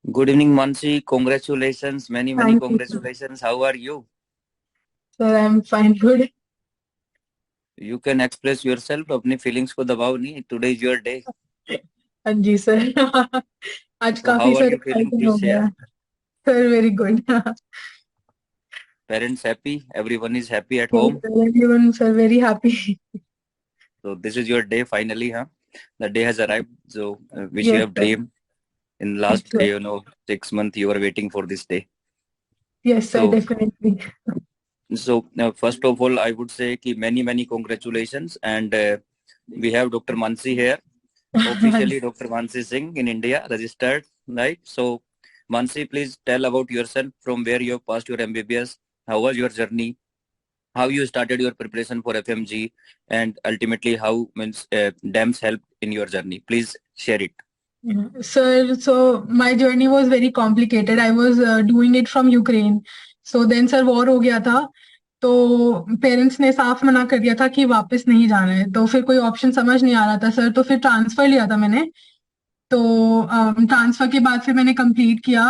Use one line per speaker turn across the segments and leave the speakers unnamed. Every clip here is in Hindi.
Good evening, Mansi. Congratulations. Many
Thank you, sir.
congratulations. How are you?
Sir, I'm fine. Good.
You can express yourself. अपनी feelings को दबाओ नहीं. Today is your day.
हाँ जी सर। आज
So
काफी
how are
sir
you feeling?
Exciting हो
Please
गया
share.
है। Sir very good.
Parents happy. Everyone is happy at
Yes,
home.
sir, everyone sir very happy.
So this is your day finally, huh? The day has arrived. So which you
Yes,
have
sir.
dreamed in
Yes,
last
sir.
6 months. You are waiting for this day.
Yes, sir,
So
definitely.
first of all, I would say कि many congratulations, and we have Dr. Mansi here. Officially Dr. Mansi Singh in India, registered, right? So, Mansi, please tell about yourself, from where you have passed your MBBS, how was your journey, how you started your preparation for FMG, and ultimately how means DAMS helped in your journey. Please share it.
Yeah. Sir, so my journey was very complicated. I was doing it from Ukraine. So then sir war हो गया था। तो पेरेंट्स ने साफ मना कर दिया था कि वापस नहीं जाना है। तो फिर कोई ऑप्शन समझ नहीं आ रहा था सर। तो फिर ट्रांसफर लिया था मैंने। तो ट्रांसफर के बाद फिर मैंने कंप्लीट किया।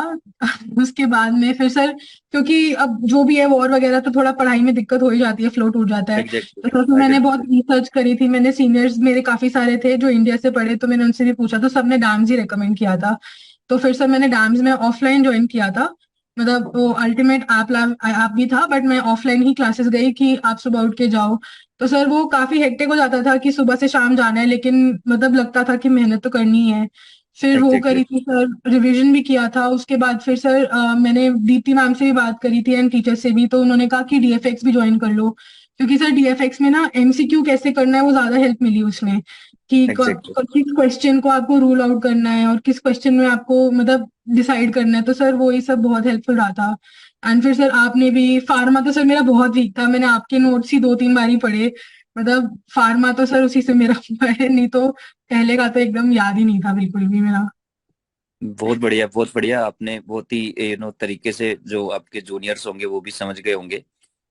उसके बाद में फिर सर, क्योंकि अब जो भी है वॉर वगैरह, तो थोड़ा पढ़ाई में दिक्कत हो ही जाती है, फ्लो टूट जाता है।
Exactly.
तो सर फिर
I
मैंने
can
बहुत रिसर्च करी थी। मैंने सीनियर्स मेरे काफी सारे थे जो इंडिया से पढ़े, तो मैंने उनसे भी पूछा, तो सबने डैम्स ही रेकमेंड किया था। तो फिर सर मैंने डैम्स में ऑफलाइन ज्वाइन किया था। मतलब वो अल्टीमेट ऐप भी था, बट मैं ऑफलाइन ही क्लासेस गई कि आप सुबह उठ के जाओ। तो सर वो काफी हेक्टिक हो जाता था कि सुबह से शाम जाना है, लेकिन मतलब लगता था कि मेहनत तो करनी है। फिर वो
exactly.
करी थी सर, रिवीजन भी किया था। उसके बाद फिर सर मैंने दीप्ति मैम से भी बात करी थी एंड टीचर से भी, तो उन्होंने कहा कि डीएफएक्स भी ज्वाइन कर लो। क्योंकि सर डीएफएक्स में ना एमसीक्यू कैसे करना है वो ज्यादा हेल्प मिली उसमें, कि
Exactly.
किस क्वेश्चन को आपको रूल आउट करना है और किस क्वेश्चन में आपको मतलब डिसाइड करना है। तो सर वो ये सब बहुत हेल्पफुल रहा था। एंड फिर सर आपने भी फार्मा, तो सर मेरा बहुत वीक था। मैंने आपके नोट्स ही 2-3 बार ही पढ़े। मतलब फार्मा तो सर उसी से मेरा हुआ है, नहीं तो पहले का तो एकदम याद ही नहीं था बिल्कुल भी मेरा।
बहुत बढ़िया, बहुत बढ़िया। आपने बहुत ही तरीके से, जो आपके जूनियर्स होंगे वो भी समझ गए होंगे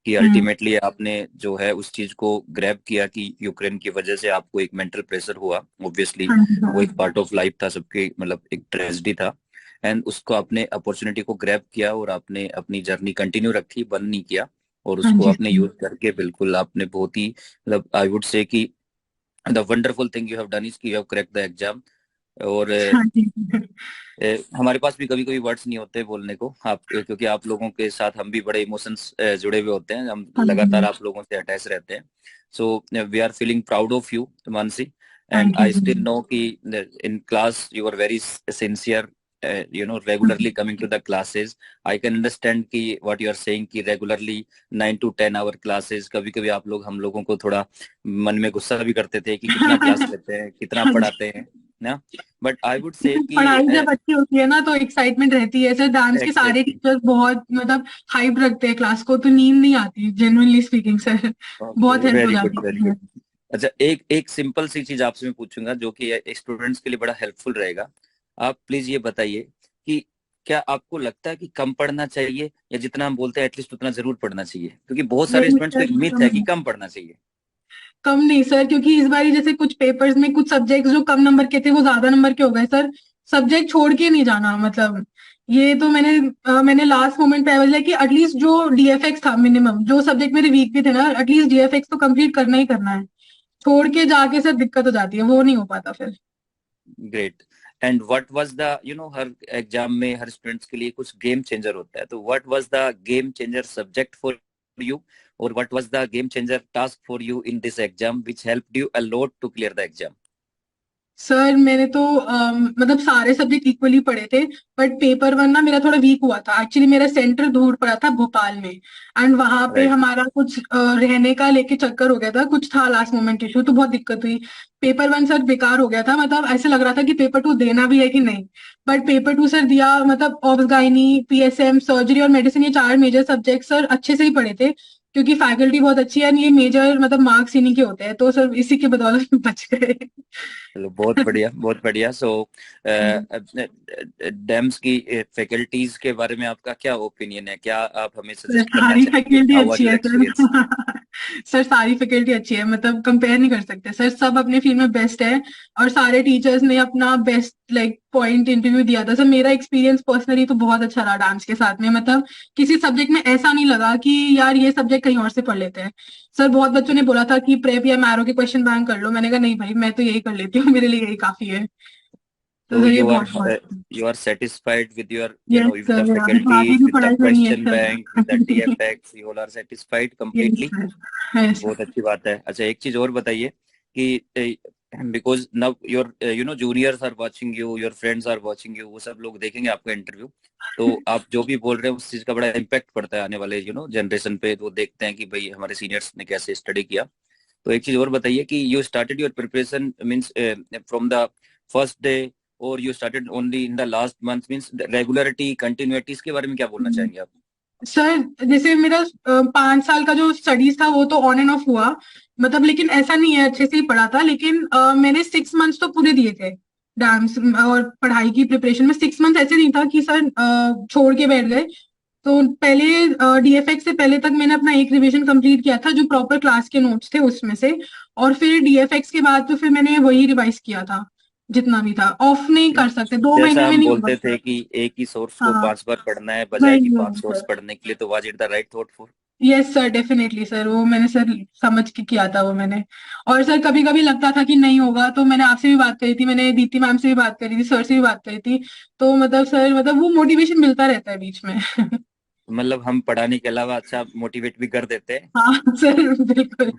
कि
हम्म।
अल्टीमेटली आपने जो है उस चीज को ग्रैब किया कि यूक्रेन की वजह से आपको एक मेंटल प्रेशर हुआ। ऑब्वियसली
हाँ जी
वो
सर।
एक पार्ट ऑफ लाइफ था सबके, मतलब एक ट्रेजेडी था। एंड उसको आपने अपॉर्चुनिटी को ग्रैब किया और आपने अपनी जर्नी कंटिन्यू रखी, बंद नहीं किया। और
हाँ
उसको
जी
आपने
सर।
यूज करके बिल्कुल आपने बहुत ही, मतलब आई वुड से कि the wonderful thing you have done is कि you have crack the exam. और
हाँ जी सर।
हमारे पास भी कभी कभी वर्ड्स नहीं होते बोलने को, आप क्योंकि आप लोगों के साथ हम भी बड़े इमोशंस जुड़े हुए होते हैं, हम
हाँ
लगातार
जी।
आप लोगों से अटैच रहते हैं। So we are feeling proud of you, Mansi. And
thank you
I
sir.
Still know कि in class you are very sincere, regularly coming to the classes. I can understand कि व्हाट यू आर सेइंग कि रेगुलरली 9 to 10 आवर क्लासेस, कभी कभी आप लोग हम लोगों को थोड़ा मन में गुस्सा भी करते थे कि कितना क्लास लेते हैं, कितना
हाँ जी।
पढ़ाते हैं ना। बट आई वुड से कि
पढ़ाई जब अच्छी होती है ना तो एक्साइटमेंट रहती है सर। डांस के सारे
एग्जैक्टली।
टीचर्स बहुत मतलब हाइप रखते हैं क्लास को, तो नींद नहीं आती जेन्युइनली स्पीकिंग सर।
ओके,
बहुत हेल्प हो
वेरी गुड,
जाती
वेरी
है।
गुड। अच्छा, एक एक सिंपल सी चीज आपसे मैं पूछूंगा जो कि स्टूडेंट्स के लिए बड़ा हेल्पफुल रहेगा। आप प्लीज ये बताइए कि क्या आपको लगता है कि कम पढ़ना चाहिए, या जितना हम बोलते हैं एटलीस्ट उतना जरूर पढ़ना चाहिए? क्योंकि बहुत सारे
नहीं
स्टूडेंट्स को
सर,
एक मिथ है कि कम पढ़ना चाहिए।
कम नहीं सर, क्योंकि इस बार जैसे कुछ पेपर्स में कुछ सब्जेक्ट्स जो कम नंबर के थे वो ज्यादा नंबर के हो गए सर। सब्जेक्ट छोड़ के नहीं जाना मतलब। ये तो मैंने लास्ट मोमेंट पे बोला कि एटलीस्ट जो डीएफएक्स था, मिनिमम जो सब्जेक्ट मेरे वीक भी थे ना, एटलीस्ट डीएफएक्स तो कंप्लीट करना ही करना है। छोड़ के जाके सर दिक्कत हो जाती है, वो नहीं हो पाता फिर।
Great. And what was the, her exam में हर स्टूडेंट्स के लिए कुछ गेम चेंजर होता है, तो what was the game changer subject for you, और what was the game changer task for you in this exam which helped you a lot to clear the exam?
Sir मैंने तो मतलब सारे सब्जेक्ट इक्वली पढ़े थे। बट पेपर वन ना मेरा थोड़ा वीक हुआ था। एक्चुअली मेरा सेंटर दूर पड़ा था भोपाल में। एंड वहां पे
राइट।
हमारा कुछ रहने का लेके चक्कर हो गया था, कुछ था लास्ट मोमेंट इशू, तो बहुत दिक्कत हुई। पेपर वन सर बेकार हो गया था। मतलब ऐसे लग रहा था कि पेपर टू देना भी है कि नहीं। बट पेपर टू सर दिया। मतलब ऑब्स गायनी, पीएसएम, सर्जरी और मेडिसिन, ये 4 मेजर सब्जेक्ट सर अच्छे से ही पढ़े थे। क्योंकि फैकल्टी बहुत अच्छी है, and ये मेजर मतलब मार्क्स इन्हीं के होते हैं, तो सर इसी की बदौलत बच गए।
चलो, बहुत बढ़िया, बहुत बढ़िया। सो डेम्स की फैकल्टीज के बारे में आपका क्या ओपिनियन है? क्या आप हमें सजेस्ट करना
सारी
चाहेंगे?
फैकल्टी
हाउ वाज
अच्छी
योर
है
एक्सपीरियंस?
सर। सर सारी फैकल्टी अच्छी है, मतलब कंपेयर नहीं कर सकते सर, सब अपने फील्ड में बेस्ट है। और सारे टीचर्स ने अपना बेस्ट लाइक पॉइंट इंटरव्यू दिया था सर। मेरा एक्सपीरियंस पर्सनली तो बहुत अच्छा रहा डांस के साथ में, मतलब किसी सब्जेक्ट में ऐसा नहीं लगा कि यार ये सब्जेक्ट कहीं और से पढ़ लेते हैं। सर बहुत बच्चों ने बोला था कि प्रेप या मैरो के क्वेश्चन बैंक कर लो, मैंने कहा नहीं भाई, मैं तो यही कर लेती हूँ, मेरे लिए यही काफी है। तो
So
सर ये बहुत बहुत
you are satisfied with your,
yes
with the
sir, आगे
faculties,
भी
with the
पढ़ाई करनी है
question bank, with the
sir.
TFX, you all are satisfied
yes
completely.
Sir, है
बहुत
सर।
अच्छी बात है। अच्छा, एक चीज और बताइए कि because now your juniors are watching you, your friends are watching you, वो सब लोग देखेंगे आपका इंटरव्यू, तो आप जो भी बोल रहे हैं उस चीज का बड़ा इम्पैक्ट पड़ता है आने वाले जनरेशन पे। वो देखते हैं कि भाई हमारे सीनियर्स ने कैसे स्टडी किया। तो एक चीज और बताइए कि you started your preparation means from the first day, और you started only in the last month, means regularity, continuity, इसके बारे में क्या बोलना चाहेंगे आप?
सर जैसे मेरा 5 साल का जो स्टडीज था वो तो ऑन एंड ऑफ हुआ, मतलब लेकिन ऐसा नहीं है, अच्छे से ही पढ़ा था, लेकिन मैंने 6 मंथ्स तो पूरे दिए थे डांस और पढ़ाई की प्रिपरेशन में। 6 मंथ्स ऐसे नहीं था कि सर छोड़ के बैठ गए। तो पहले डीएफएक्स से पहले तक मैंने अपना एक रिवीजन कंप्लीट किया था जो प्रॉपर क्लास के नोट्स थे उसमें से। और फिर डीएफएक्स के बाद तो फिर मैंने वही रिवाइज किया था, जितना भी था। ऑफ नहीं कर सकते, 2 महीने
जैसा
में
हम
नहीं होगा
बोलते थे
सर।
कि एक ही सोर्स को
हाँ
5 बार पढ़ना है बजाय
वही
कि
वही
5 सोर्स
सर।
पढ़ने के लिए, तो was it the right thought for?
Yes sir, definitely sir, वो मैंने सर समझ के किया था वो मैंने। और सर कभी कभी लगता था कि नहीं होगा, तो मैंने आपसे भी बात करी थी, मैंने दीप्ति मैम से भी बात करी थी, सर से भी बात करी थी। तो मतलब सर, मतलब वो मोटिवेशन मिलता रहता है बीच में।
मतलब हम पढ़ाने के अलावा अच्छा मोटिवेट भी कर देते हैं।
हाँ सर बिल्कुल।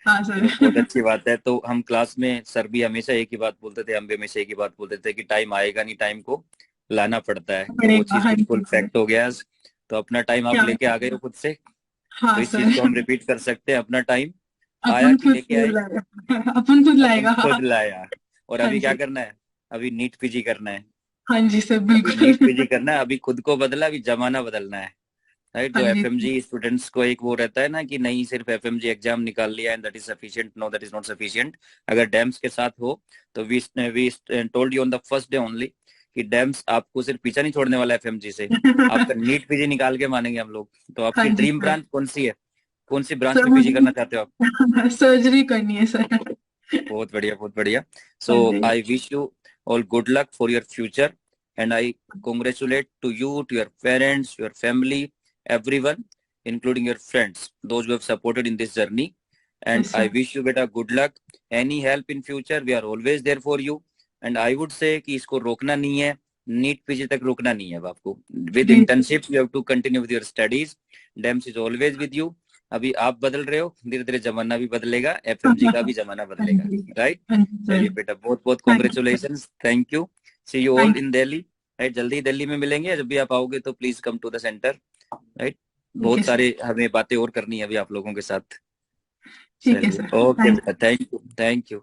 हाँ सर।
चलो बहुत अच्छी बात है। तो हम क्लास में सर भी हमेशा एक ही बात बोलते थे, हम भी हमेशा एक ही बात बोलते थे कि टाइम आएगा नहीं, टाइम को लाना पड़ता है। तो वो
पड़ेगा,
चीज
हाँ
बिल्कुल
जी सर।
फैक्ट हो गया। तो अपना टाइम आप
क्या
लेके आ गए हो खुद से। तो
हाँ
इस चीज को हम
सर,
रिपीट कर सकते हैं, अपना टाइम आया
अपन
कि
खुद
लेके आए?
लाएगा, अपन खुद
अपन
लाएगा, हाँ।
खुद लाया। और
हाँ
अभी क्या
जी।
करना है? अभी नीट पीजी करना है।
हाँ जी सर
अभी
बिल्कुल।
नीट पीजी करना है, अभी खुद को बदला, अभी जमाना बदलना है। राइट।
हाँ
तो
जी।
एफएमजी स्टूडेंट्स को एक वो रहता है ना कि नहीं सिर्फ एफएमजी एग्जाम निकाल लिया and that is sufficient, no that is not sufficient. अगर डैम्स के साथ हो तो we told you on the first day only कि डैम्स आपको सिर्फ पीछा नहीं छोड़ने वाला एफएमजी से, आपका नीट पीजी निकाल के मानेंगे हम लोग। तो
हाँ
आपकी
जी
ड्रीम
सर।
ब्रांच कौन सी है? कौन सी ब्रांच
सर
में पीजी करना चाहते हो आप?
मुझे सर्जरी करनी है सर।
बहुत बढ़िया, बहुत बढ़िया। सो
हाँ जी।
I wish you all good luck for your future, and I congratulate to you, to your parents, your family, everyone, including your friends, those who have supported in this journey. And
yes
I
sir.
wish you beta good luck. Any help in future, we are always there for you. And I would say कि इसको रोकना नहीं है, नीट पीजी तक रोकना नहीं है अब आपको। विद
जी।
Internship you have to continue with your studies. DAMS is always with you. अभी आप बदल रहे हो, धीरे धीरे जमाना भी बदलेगा, एफएमजी का भी जमाना
हाँ
बदलेगा।
जी।
राइट।
हाँ जी सर।
चलिए बेटा, बहुत बहुत
thank you.
Congratulation. Thank you. See you all
thank
in Delhi. Right, जल्दी ही दिल्ली में मिलेंगे। जब भी आप आओगे तो please come to the centre. Right.
You. ठीक है
बहुत
सर।
सारे हमें बातें और करनी है अभी आप लोगों के साथ।
ठीक है
चलिए
सर,
ओके
थैंक
बेटा, थैंक यू, थैंक यू।